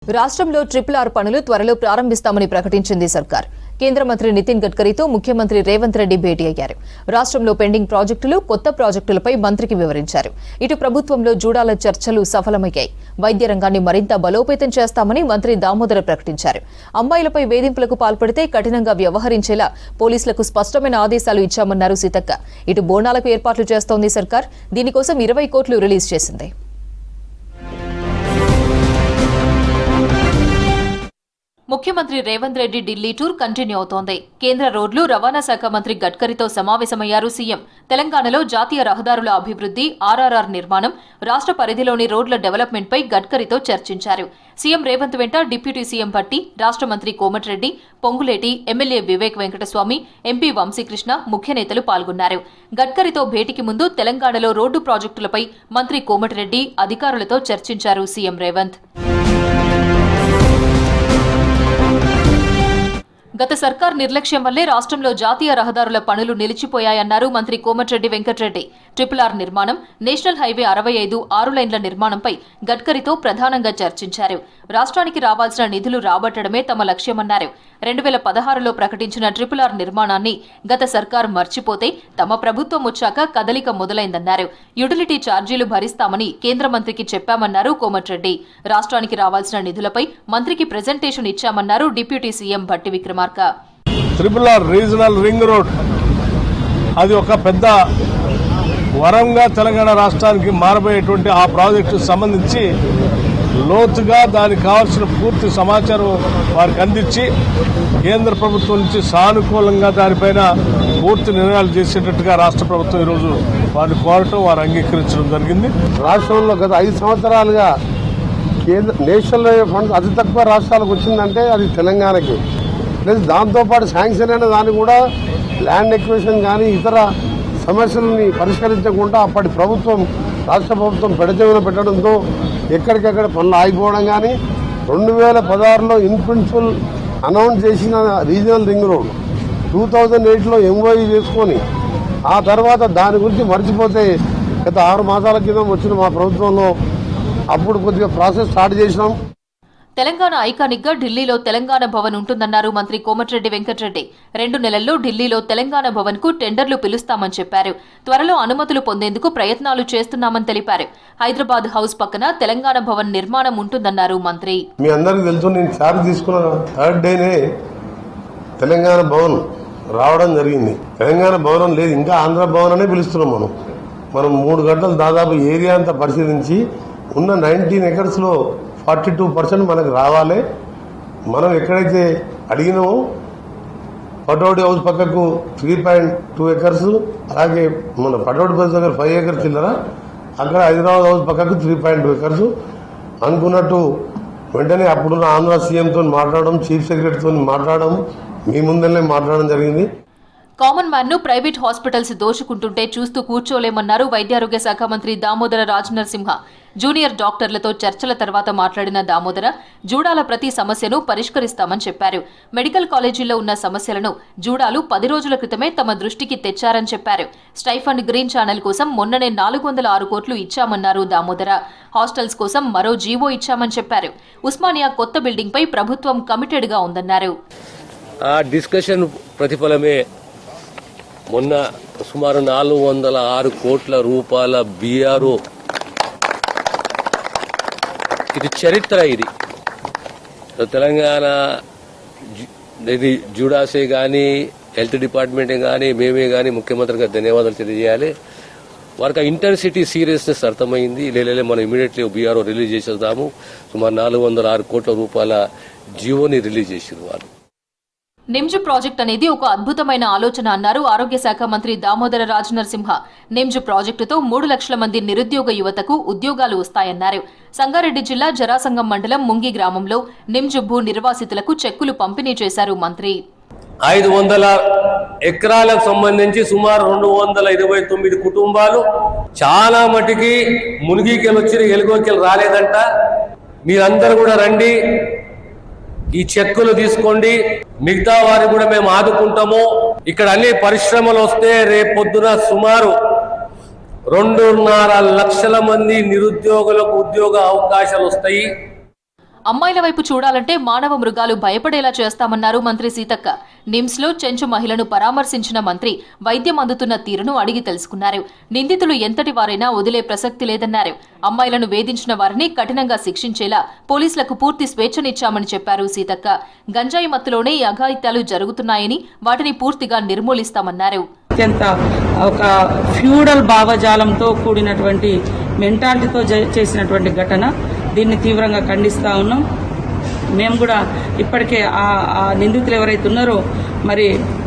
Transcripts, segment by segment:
రాష్ట్రంలో triple R పనులు త్వరలో ప్రారంభిస్తామని ప్రకటించింది సర్కార్. కేంద్ర మంత్రి నితిన్ గడ్కరీతో ముఖ్యమంత్రి రేవంత్ రెడ్డి భేటీ అయ్యారు. రాష్ట్రంలో పెండింగ్ ప్రాజెక్టులు, కొత్త ప్రాజెక్టులపై మంత్రికి వివరించారు. ఇటు ప్రభుత్వంలో జూడాల చర్చలు సఫలమయ్యాయి. వైద్య రంగాన్ని మరింత బలోపేతం చేస్తామని మంత్రి దామోదర ప్రకటించారు. అమ్మాయిలపై వేధింపులకు పాల్పడితే కఠినంగా వ్యవహరించేలా పోలీసులకు స్పష్టమైన ఆదేశాలు ఇచ్చామన్నారు సీతక్క. ఇటు బోనాలకు ఏర్పాట్లు చేస్తోంది సర్కార్. దీనికోసం 20 కోట్లు రిలీజ్ చేసింది. ముఖ్యమంత్రి రేవంత్ రెడ్డి ఢిల్లీ టూర్ కంటిన్యూ అవుతోంది. కేంద్ర రోడ్లు రవాణా శాఖ మంత్రి గడ్కరీతో సమావేశమయ్యారు సీఎం. తెలంగాణలో జాతీయ రహదారుల అభివృద్ధి, ఆర్ఆర్ఆర్ నిర్మాణం, రాష్ట్ర పరిధిలోని రోడ్ల డెవలప్మెంట్పై గడ్కరీతో చర్చించారు. సీఎం రేవంత్ వెంట డిప్యూటీ సీఎం భట్టి, రాష్ట్ర మంత్రి కోమటిరెడ్డి, పొంగులేటి, ఎమ్మెల్యే వివేక్ వెంకటస్వామి, ఎంపీ వంశీకృష్ణ ముఖ్య నేతలు పాల్గొన్నారు. గడ్కరీతో భేటీకి ముందు తెలంగాణలో రోడ్డు ప్రాజెక్టులపై మంత్రి కోమటిరెడ్డి అధికారులతో చర్చించారు సీఎం రేవంత్. గత సర్కార్ నిర్లక్ష్యం వల్లే రాష్ట్రంలో జాతీయ రహదారుల పనులు నిలిచిపోయాయన్నారు మంత్రి కోమటిరెడ్డి వెంకటరెడ్డి. ట్రిపుల్ ఆర్ నిర్మాణం, నేషనల్ హైవే 65 6 లైన్ల నిర్మాణంపై గడ్కరీతో ప్రధానంగా చర్చించారు. రాష్ట్రానికి రావాల్సిన నిధులు రాబట్టడమే తమ లక్ష్యమన్నారు. 2016లో ప్రకటించిన ట్రిపుల్ ఆర్ నిర్మాణాన్ని గత సర్కార్ మర్చిపోతే తమ ప్రభుత్వం వచ్చాక కదలిక మొదలైందన్నారు. యుటిలిటీ ఛార్జీలు భరిస్తామని కేంద్ర మంత్రికి చెప్పామన్నారు కోమటిరెడ్డి. రాష్ట్రానికి రావాల్సిన నిధులపై మంత్రికి ప్రెజెంటేషన్ ఇచ్చామన్నారు deputy CM Bhatti Vikramarka. Triple R regional ring road అది ఒక పెద్ద వరంగా తెలంగాణ రాష్ట్రానికి మారబోయేటువంటి ఆ ప్రాజెక్టు సంబంధించి లోతుగా దానికి కావాల్సిన పూర్తి సమాచారం వారికి అందించి కేంద్ర ప్రభుత్వం నుంచి సానుకూలంగా దానిపైన పూర్తి నిర్ణయాలు చేసేటట్టుగా రాష్ట్ర ప్రభుత్వం ఈరోజు వారిని కోరటం, వారు అంగీకరించడం జరిగింది. రాష్ట్రంలో గత 5 సంవత్సరాలుగా కేంద్ర నేషనల్ హైవే ఫండ్స్ అతి తక్కువ రాష్ట్రాలకు వచ్చిందంటే అది తెలంగాణకి. ప్లస్ దాంతోపాటు శాంక్షన్ అయిన దాన్ని కూడా ల్యాండ్ ఎక్విజిషన్ కానీ ఇతర సమస్యలని పరిష్కరించకుండా అప్పటి ప్రభుత్వం, రాష్ట్ర ప్రభుత్వం పెడచెవిన పెట్టడంతో ఎక్కడికెక్కడ పనులు ఆగిపోవడం కానీ 2016లో ఇన్ ప్రిన్సిపల్ అనౌన్స్ చేసిన రీజనల్ రింగ్ రోడ్ 2008లో ఎంఓయూ చేసుకొని ఆ తర్వాత దాని గురించి మర్చిపోతే గత 6 మాసాల కింద వచ్చిన మా ప్రభుత్వంలో అప్పుడు కొద్దిగా ప్రాసెస్ స్టార్ట్ చేసినాం. తెలంగాణ ఐకానిక్ గా ఢిల్లీలో తెలంగాణ భవన్ ఉంటుందన్నారు మంత్రి కోమటిరెడ్డి వెంకటరెడ్డి. 2 నెలల్లో ఢిల్లీలో తెలంగాణ భవన్ కు టెండర్లు పిలుస్తామని చెప్పారు. త్వరలో అనుమతులు పొందేందుకు ప్రయత్నాలు చేస్తున్నామని తెలిపారు. హైదరాబాద్ హౌస్ పక్కన తెలంగాణ భవన్ నిర్మాణం ఉంటుందన్నారు మంత్రి. మీ అందరికీ తెలుసు, నేను చార్జ్ తీసుకున్న 3rd డేనే తెలంగాణ భవన్ రావడం జరిగింది. తెలంగాణ భవనం లేదు, ఇంకా ఆంధ్ర భవన్ అనే పిలుస్తున్నాం. మనం 3 గంటలు దాదాపు ఏరియా అంతా పరిశీలించి ఉన్న 19 ఎకర్స్లో 42% మనకు రావాలి. మనం ఎక్కడైతే అడిగినామో పటోడి హౌస్ పక్కకు 3.2 ఎకర్స్, అలాగే మన పటోడి హౌస్ దగ్గర 5 ఎకర్స్ చిల్లరా, అక్కడ హైదరాబాద్ హౌస్ పక్కకు 3.2 ఎకర్స్ అనుకున్నట్టు వెంటనే అప్పుడున్న ఆంధ్ర సీఎంతో మాట్లాడడం, చీఫ్ సెక్రటరీతో మాట్లాడడం, మీ ముందరనే మాట్లాడడం జరిగింది. కామన్ మ్యాన్ ను ప్రైవేట్ హాస్పిటల్స్ దోచుకుంటుంటే చూస్తూ కూర్చోలేమన్నారు వైద్యారోగ్య శాఖ మంత్రి దామోదర రాజనరసింహ. జూనియర్ డాక్టర్లతో చర్చల తర్వాత మాట్లాడిన దామోదర జూడాల ప్రతి సమస్యను పరిష్కరిస్తామని చెప్పారు. మెడికల్ కాలేజీల్లో ఉన్న సమస్యలను జూడాలు 10 రోజుల క్రితమే తమ దృష్టికి తెచ్చారని చెప్పారు. స్టైఫండ్ గ్రీన్ ఛానల్ కోసం మొన్ననే 406 కోట్లు ఇచ్చామన్నారు దామోదర. హాస్టల్స్ కోసం మరో జీవో ఇచ్చామని చెప్పారు. ఉస్మానియా కొత్త బిల్డింగ్ పై ప్రభుత్వం కమిటెడ్ గా ఉందన్నారు. ఆ డిస్కషన్ ప్రతిఫలమే మొన్న సుమారు 406 కోట్ల రూపాయల బీఆర్ఓ. ఇది చరిత్ర. ఇది తెలంగాణ జూడాసే కానీ, హెల్త్ డిపార్ట్మెంటే కానీ, మేమే కానీ ముఖ్యమంత్రి గారు ధన్యవాదాలు తెలియజేయాలి. వారికి ఆ ఇంటెన్సిటీ, సీరియస్నెస్ అర్థమైంది. లేలే మనం ఇమీడియట్లీ బీఆర్ఓ రిలీజ్ చేసేద్దాము. సుమారు 406 కోట్ల రూపాయల జీవోని రిలీజ్ చేసారు వారు. నిమ్జ్ ప్రాజెక్ట్ అనేది ఒక అద్భుతమైన ఆలోచన అన్నారు ఆరోగ్య శాఖ మంత్రి దామోదర రాజనరసింహ. నిమ్జ్ ప్రాజెక్టుతో 3 లక్షల మంది నిరుద్యోగ యువతకు ఉద్యోగాలు వస్తాయన్నారు. సంగారెడ్డి జిల్లా జరాసంగం మండలం ముంగి గ్రామంలో నిమ్జ్ భూ నిర్వాసితులకు చెక్కులు పంపిణీ చేశారు మంత్రి. 500 ఎకరాలకు సంబంధించి సుమారు 229 కుటుంబాలు చాలా మటుకి మునిగికెళ్ళి వచ్చిన ఎలుగోకెళ్ళి రాలేదంట. మీరందరూ కూడా రండి, ఈ చెక్కులు తీసుకోండి, మిగతా వారిని కూడా మేము ఆదుకుంటాము. ఇక్కడ అన్ని పరిశ్రమలు వస్తే రేపొద్దున సుమారు 2.5 లక్షల మంది నిరుద్యోగులకు ఉద్యోగ అవకాశాలు వస్తాయి. అమ్మాయిల వైపు చూడాలంటే మానవ మృగాలు భయపడేలా చేస్తామన్నారు మంత్రి సీతక్క. నిమ్స్లో చెంచు మహిళను పరామర్శించిన మంత్రి వైద్యం అందుతున్న తీరును అడిగి తెలుసుకున్నారు. నిందితులు ఎంతటి వారైనా వదిలే ప్రసక్తి లేదన్నారు. అమ్మాయిలను వేధించిన వారిని కఠినంగా శిక్షించేలా పోలీసులకు పూర్తి స్వేచ్ఛనిచ్చామని చెప్పారు సీతక్క. గంజాయి మత్తులోనే ఈ అఘాయిత్యాలు జరుగుతున్నాయని వాటిని పూర్తిగా నిర్మూలిస్తామన్నారు. అత్యంత ఒక ఫ్యూడల్ భావజాలంతో కూడినటువంటి మెంటాలిటీతో చేసినటువంటి ఘటన. దీన్ని తీవ్రంగా ఖండిస్తూ ఉన్నాం. మేము కూడా ఇప్పటికే ఆ నిందితులు ఎవరైతే ఉన్నారో మరి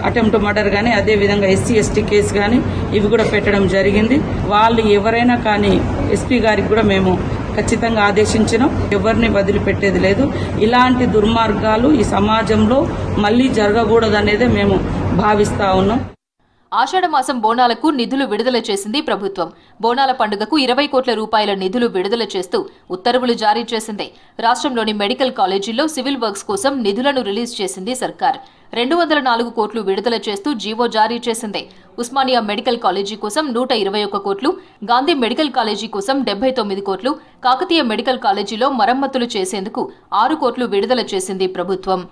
అటెంప్ట్ మర్డర్ కానీ అదేవిధంగా SC/ST కేసు కానీ ఇవి కూడా పెట్టడం జరిగింది. వాళ్ళు ఎవరైనా కానీ ఎస్పీ గారికి కూడా మేము ఖచ్చితంగా ఆదేశించినాం. ఎవరిని వదిలిపెట్టేది లేదు. ఇలాంటి దుర్మార్గాలు ఈ సమాజంలో మళ్ళీ జరగకూడదనేదే మేము భావిస్తూ ఉన్నాం. ఆషాఢమాసం బోనాలకు నిధులు విడుదల చేసింది ప్రభుత్వం. బోనాల పండుగకు 20 కోట్ల రూపాయల నిధులు విడుదల చేస్తూ ఉత్తర్వులు జారీ చేసింది. రాష్ట్రంలోని మెడికల్ కాలేజీల్లో సివిల్ వర్క్స్ కోసం నిధులను రిలీజ్ చేసింది సర్కార్. 204 కోట్లు విడుదల చేస్తూ జీవో జారీ చేసింది. ఉస్మానియా మెడికల్ కాలేజీ కోసం 121 కోట్లు, గాంధీ మెడికల్ కాలేజీ కోసం 79 కోట్లు, కాకతీయ మెడికల్ కాలేజీలో మరమ్మతులు చేసేందుకు 6 కోట్లు విడుదల చేసింది ప్రభుత్వం.